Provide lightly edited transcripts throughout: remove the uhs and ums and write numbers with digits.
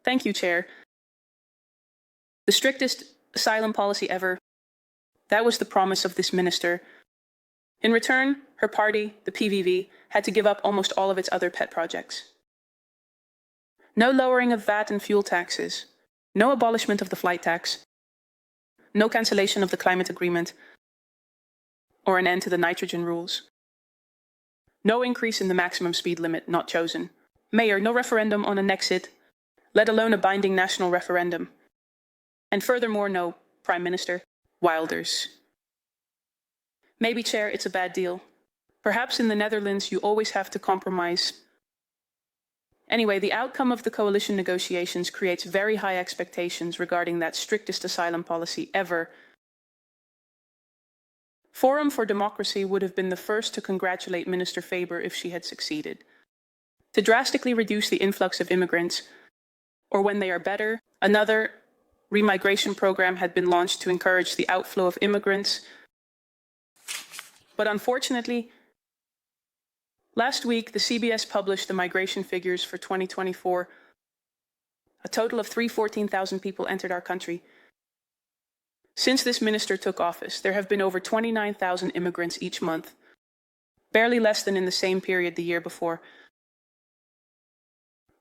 Thank you, Chair. The strictest asylum policy ever. That was the promise of this minister. In return, her party, the PVV, had to give up almost all of its other pet projects. No lowering of VAT and fuel taxes. No abolishment of the flight tax. No cancellation of the climate agreement. Or an end to the nitrogen rules. No increase in the maximum speed limit not chosen. Mayor, no referendum on an exit, let alone a binding national referendum. And furthermore, no Prime Minister, Wilders. Maybe, Chair, it's a bad deal. Perhaps in the Netherlands you always have to compromise. Anyway, the outcome of the coalition negotiations creates very high expectations regarding that strictest asylum policy ever. Forum for Democracy would have been the first to congratulate Minister Faber if she had succeeded. To drastically reduce the influx of immigrants, or when they are better, another remigration program had been launched to encourage the outflow of immigrants. But unfortunately, last week the CBS published the migration figures for 2024. A total of 314,000 people entered our country. Since this minister took office, there have been over 29,000 immigrants each month, barely less than in the same period the year before.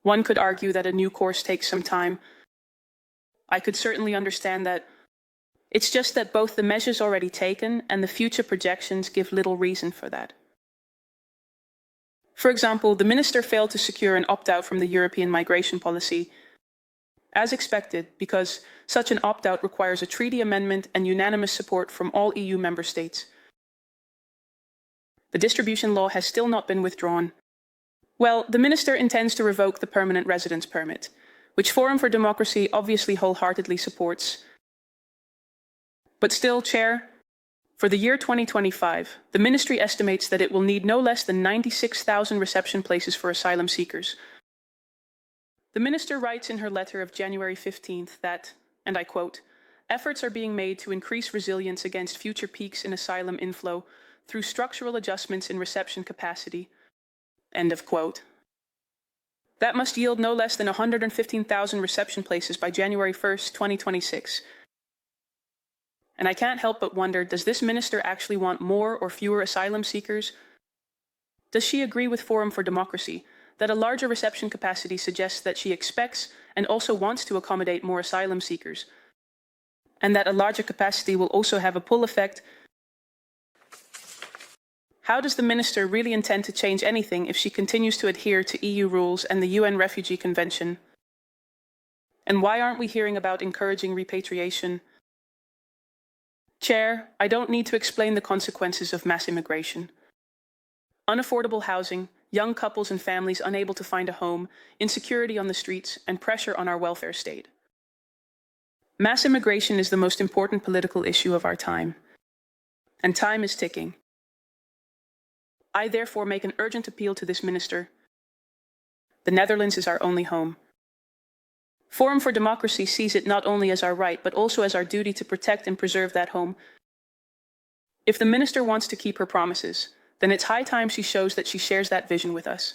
One could argue that a new course takes some time. I could certainly understand that. It's just that both the measures already taken and the future projections give little reason for that. For example, the minister failed to secure an opt-out from the European migration policy, as expected, because such an opt-out requires a treaty amendment and unanimous support from all EU member states. The distribution law has still not been withdrawn. Well, the minister intends to revoke the permanent residence permit, which Forum for Democracy obviously wholeheartedly supports. But still, Chair, for the year 2025, the ministry estimates that it will need no less than 96,000 reception places for asylum seekers. The minister writes in her letter of January 15th that, and I quote, efforts are being made to increase resilience against future peaks in asylum inflow through structural adjustments in reception capacity, end of quote. That must yield no less than 115,000 reception places by January 1st, 2026. And I can't help but wonder, does this minister actually want more or fewer asylum seekers? Does she agree with Forum for Democracy that a larger reception capacity suggests that she expects and also wants to accommodate more asylum seekers, and that a larger capacity will also have a pull effect? How does the minister really intend to change anything if she continues to adhere to EU rules and the UN Refugee Convention? And why aren't we hearing about encouraging repatriation? Chair, I don't need to explain the consequences of mass immigration. Unaffordable housing, young couples and families unable to find a home, insecurity on the streets, and pressure on our welfare state. Mass immigration is the most important political issue of our time, and time is ticking. I therefore make an urgent appeal to this minister. The Netherlands is our only home. Forum for Democracy sees it not only as our right, but also as our duty to protect and preserve that home. If the minister wants to keep her promises, then it's high time she shows that she shares that vision with us.